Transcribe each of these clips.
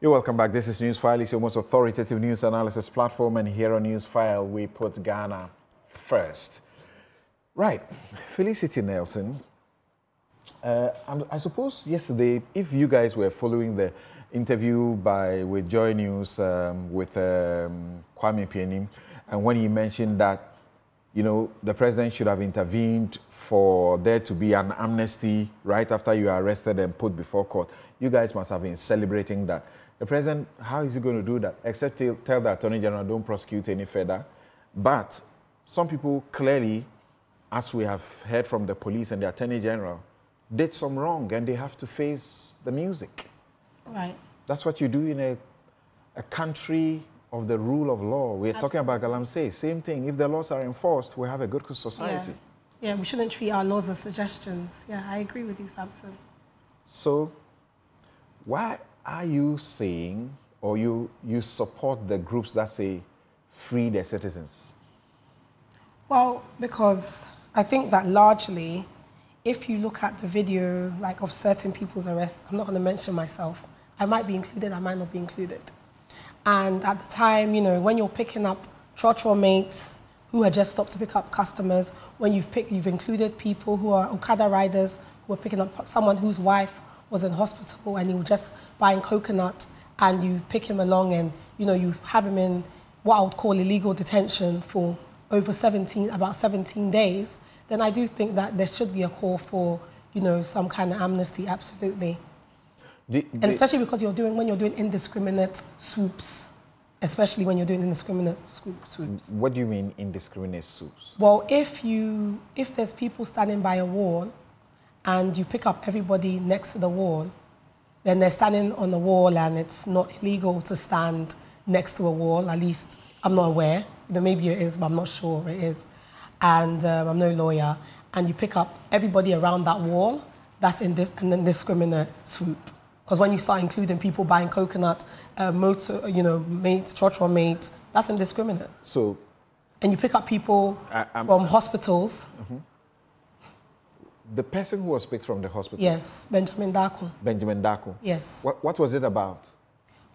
You're welcome back. This is Newsfile. It's your most authoritative news analysis platform, and here on Newsfile, we put Ghana first. Right, Felicity Nelson. I suppose yesterday, if you guys were following the interview with Joy News with Kwame Pianim, and when he mentioned that, you know, the president should have intervened for there to be an amnesty right after you are arrested and put before court, you guys must have been celebrating that. The president, how is he going to do that? Except tell the Attorney General, don't prosecute any further. But some people clearly, as we have heard from the police and the Attorney General, did some wrong and they have to face the music. Right. That's what you do in a country of the rule of law. We're talking about Galamsey. Same thing. If the laws are enforced, we have a good society. Yeah, we shouldn't treat our laws as suggestions. Yeah, I agree with you, Samson. So, why are you saying, or you support the groups that say, free the citizens? Well, because I think that largely, if you look at the video like of certain people's arrests, I'm not going to mention myself, I might be included, I might not be included. And at the time, you know, when you're picking up trotro mates who had just stopped to pick up customers, when you've included people who are Okada riders who are picking up someone whose wife was in hospital and he was just buying coconut, and you pick him along and, you know, you have him in what I would call illegal detention for over about 17 days, then I do think that there should be a call for, you know, some kind of amnesty, absolutely. And especially because when you're doing indiscriminate swoops, especially when you're doing indiscriminate swoops. What do you mean indiscriminate swoops? Well, if there's people standing by a wall and you pick up everybody next to the wall, then they're standing on the wall and it's not illegal to stand next to a wall, at least I'm not aware. You know, maybe it is, but I'm not sure it is. And I'm no lawyer. And you pick up everybody around that wall, that's an indiscriminate swoop. Because when you start including people buying coconut, motor, you know, mates, trotro mates, that's indiscriminate. So, and you pick up people from hospitals. Mm-hmm. The person who was picked from the hospital? Yes, Benjamin Daku. Benjamin Daku? Yes. What was it about?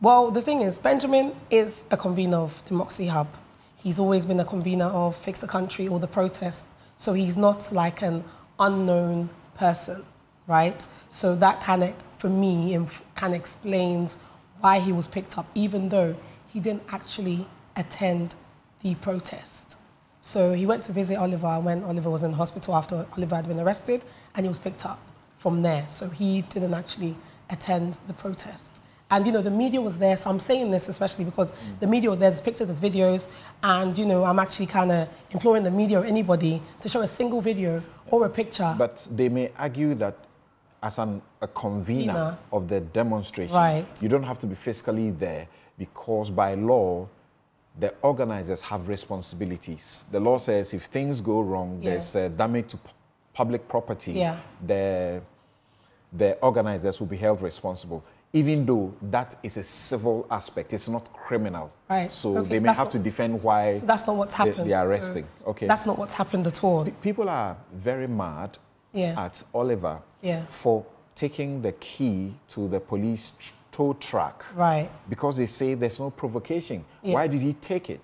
Well, the thing is, Benjamin is a convener of Democracy Hub. He's always been a convener of Fix the Country or the protest. So he's not like an unknown person, right? So that kind of, for me, kind of explains why he was picked up, even though he didn't actually attend the protest. So he went to visit Oliver when Oliver was in hospital after Oliver had been arrested, and he was picked up from there. So he didn't actually attend the protest. And, you know, the media was there, so I'm saying this especially because the media, there's pictures, there's videos, and, you know, I'm actually kind of imploring the media or anybody to show a single video or a picture. But they may argue that as a convener of the demonstration, right, you don't have to be physically there because by law, the organizers have responsibilities. The law says if things go wrong, there's damage to public property, the organizers will be held responsible, even though that is a civil aspect. It's not criminal. Right. So they may have to defend why that's not what's happened. They are arresting. Okay. That's not what's happened at all. People are very mad at Oliver for taking the key to the police tow truck. Right. Because they say there's no provocation. Why did he take it?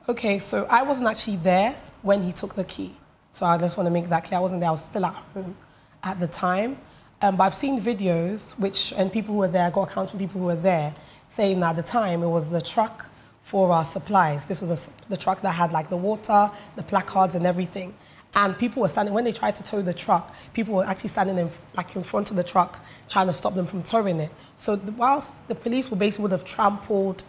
Okay, so I wasn't actually there when he took the key. So I just want to make that clear. I wasn't there. I was still at home at the time. But I've seen videos, and people who were there, I got accounts from people who were there, saying that at the time it was the truck for our supplies. This was the truck that had like the water, the placards and everything. And people were standing, when they tried to tow the truck, people were actually standing in front of the truck trying to stop them from towing it. So whilst the police would have trampled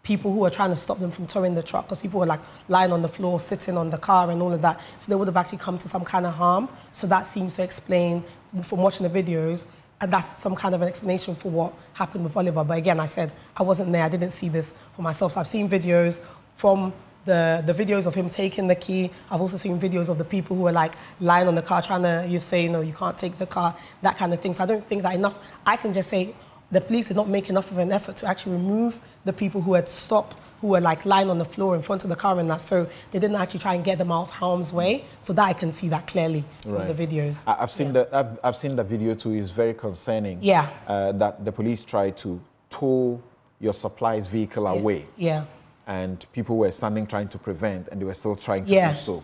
people who were trying to stop them from towing the truck, because people were like lying on the floor, sitting on the car and all of that, so they would have actually come to some kind of harm. So that seems to explain, from watching the videos, and that's some kind of an explanation for what happened with Oliver. But again, I said, I wasn't there, I didn't see this for myself. So I've seen videos from the videos of him taking the key. I've also seen videos of the people who were like lying on the car trying to, say, no, you can't take the car, that kind of thing. So I don't think that enough, I can just say the police did not make enough of an effort to actually remove the people who had stopped, who were like lying on the floor in front of the car and that. So they didn't actually try and get them out of harm's way. So that I can see that clearly from the videos. I've seen the video too. It's very concerning. Yeah. That the police tried to tow your supplies vehicle away. Yeah. And people were standing trying to prevent, and they were still trying to do so.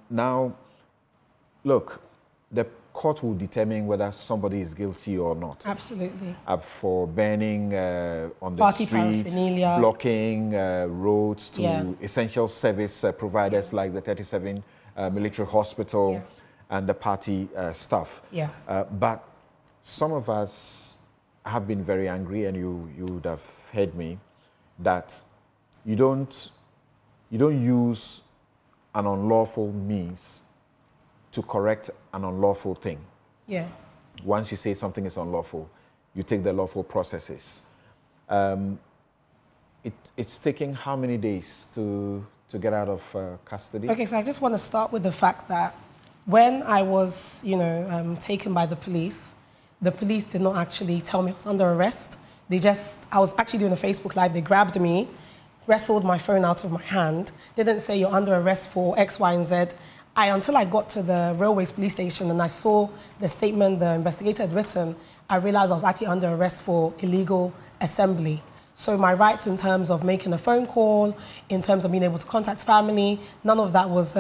Now, look, the court will determine whether somebody is guilty or not. Absolutely. For burning on the Party street, paraphernalia. blocking roads to essential service providers like the 37 military hospital and the party stuff. But some of us have been very angry, and you would have heard me, that you don't use an unlawful means to correct an unlawful thing. Once you say something is unlawful, you take the lawful processes. It's taking how many days to get out of custody? Okay, so I just want to start with the fact that when I was, taken by the police did not actually tell me I was under arrest. I was actually doing a Facebook Live. They grabbed me, wrestled my phone out of my hand. They didn't say you're under arrest for X, Y, and Z. Until I got to the Railways police station and I saw the statement the investigator had written, I realized I was actually under arrest for illegal assembly. So my rights in terms of making a phone call, in terms of being able to contact family, none of that was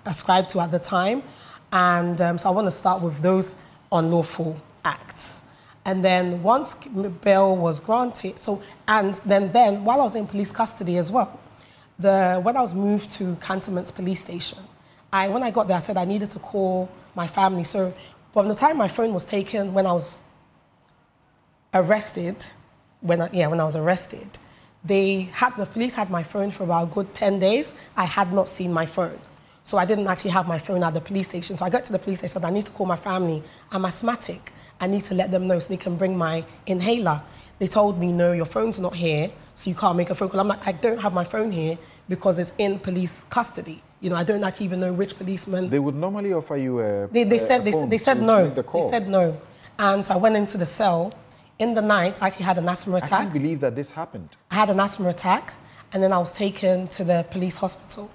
ascribed to at the time. And so I want to start with those unlawful acts. And then once bail was granted, and then while I was in police custody as well, when I was moved to Cantonment police station, when I got there, I said I needed to call my family. So from the time my phone was taken, when I was arrested, when I was arrested, the police had my phone for about a good 10 days. I had not seen my phone. So I didn't actually have my phone at the police station. So I got to the police station, I said, I need to call my family. I'm asthmatic. I need to let them know so they can bring my inhaler. They told me, no, your phone's not here, so you can't make a phone call. I'm like, I don't have my phone here because it's in police custody. I don't actually even know which policeman. They would normally offer you a They said no. They said no. And so I went into the cell. In the night, I actually had an asthma attack. I can't believe that this happened. I had an asthma attack, and then I was taken to the police hospital.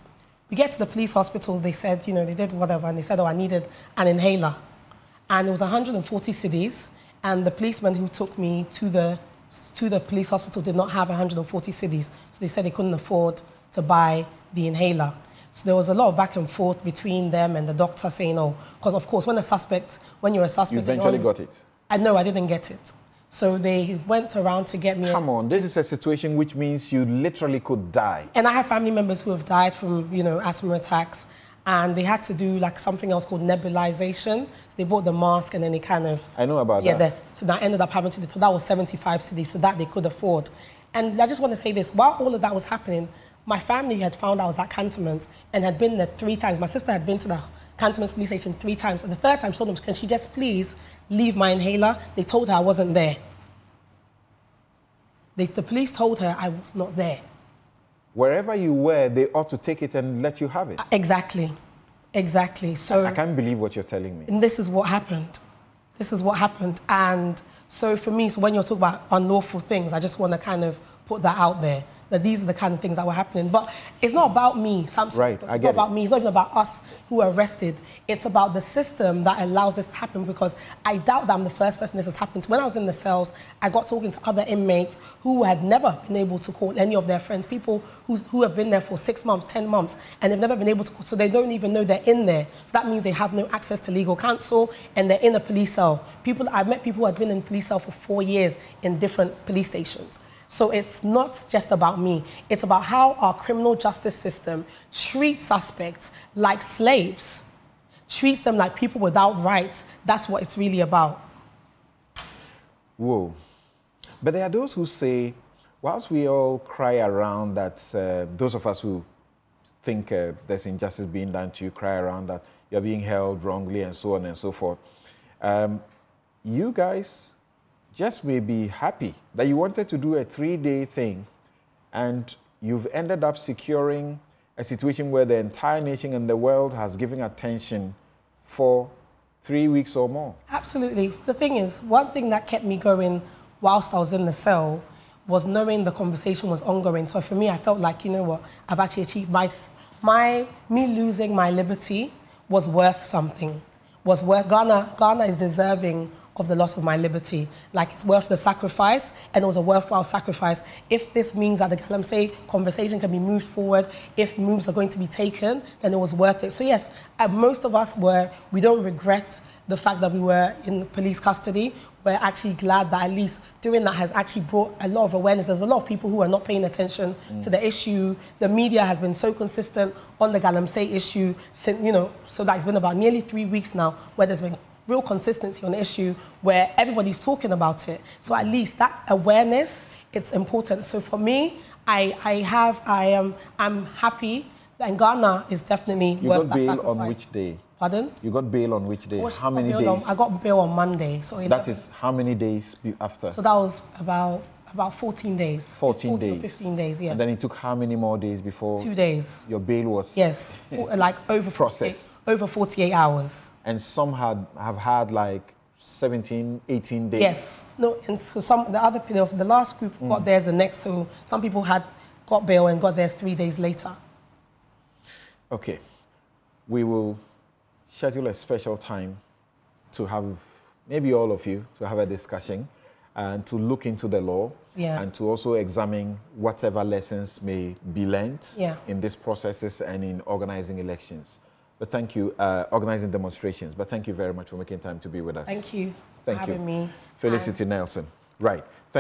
We get to the police hospital, they said, they did whatever, and they said, I needed an inhaler. And it was 140 cedis, and the policeman who took me to the police hospital did not have 140 cedis, so they said they couldn't afford to buy the inhaler. So there was a lot of back and forth between them and the doctor saying, oh, because of course, when you're a suspect... You eventually got it? No, I didn't get it. So they went around to get me... Come on, this is a situation which means you literally could die. And I have family members who have died from, asthma attacks, and they had to do like something else called nebulization. So they bought the mask and then they kind of... I know about that. Yeah, so that ended up having to do... So that was 75 cedis, so that they could afford. And I just want to say this, while all of that was happening, my family had found I was at Cantonment and had been there 3 times. My sister had been to the Cantonment police station 3 times. And the 3rd time, she told them, can she just please leave my inhaler? They told her I wasn't there. The police told her I was not there. Wherever you were, they ought to take it and let you have it. Exactly. So I can't believe what you're telling me. And this is what happened. And so for me, when you're talking about unlawful things, I just want to kind of put that out there, that these are the kind of things that were happening. But it's not about me, Samson. Right, It's not about me. It's not even about us who were arrested. It's about the system that allows this to happen, because I doubt that I'm the first person this has happened to. When I was in the cells, I got talking to other inmates who had never been able to call any of their friends, people who have been there for 6 months, 10 months, and they've never been able to call, so they don't even know they're in there. So that means they have no access to legal counsel, and they're in a police cell. I've met people who have been in a police cell for 4 years in different police stations. So it's not just about me. It's about how our criminal justice system treats suspects like slaves, treats them like people without rights. That's what it's really about. Whoa. But there are those who say, whilst we all cry around that, those of us who think there's injustice being done to you, cry around that you're being held wrongly and so on and so forth, you guys just may be happy that you wanted to do a 3-day thing and you've ended up securing a situation where the entire nation and the world has given attention for 3 weeks or more. Absolutely. The thing is, one thing that kept me going whilst I was in the cell was knowing the conversation was ongoing. So for me, I felt like, I've actually achieved me losing my liberty was worth something. Ghana is deserving of the loss of my liberty. Like, it's worth the sacrifice, and it was a worthwhile sacrifice. If this means that the Galamsey conversation can be moved forward, if moves are going to be taken, then it was worth it. So yes, most of us we don't regret the fact that we were in police custody. We're actually glad that at least doing that has actually brought a lot of awareness. There's a lot of people who are not paying attention to the issue. The media has been so consistent on the Galamsey issue, since, so that it's been about nearly 3 weeks now where there's been real consistency on the issue, where everybody's talking about it. So at least that awareness, it's important. So for me, I'm happy, and Ghana is definitely worth that sacrifice. You got bail on which day? Pardon? You got bail on which day? How many days? I got bail on Monday. So that is how many days after? So that was about 14 days. 14 days. 15 days, yeah. And then it took how many more days before? 2 days. Your bail was? Yes, like processed. Over 48 hours. And some have had like 17, 18 days. Yes. No, and so the last group got theirs the next. So some people had got bail and got theirs 3 days later. Okay. We will schedule a special time to have, maybe all of you, to have a discussion and to look into the law, and to also examine whatever lessons may be learned in these processes and in organizing elections. But thank you, organizing demonstrations. But thank you very much for making time to be with us. Thank you for having me. Felicity Nelson. Right.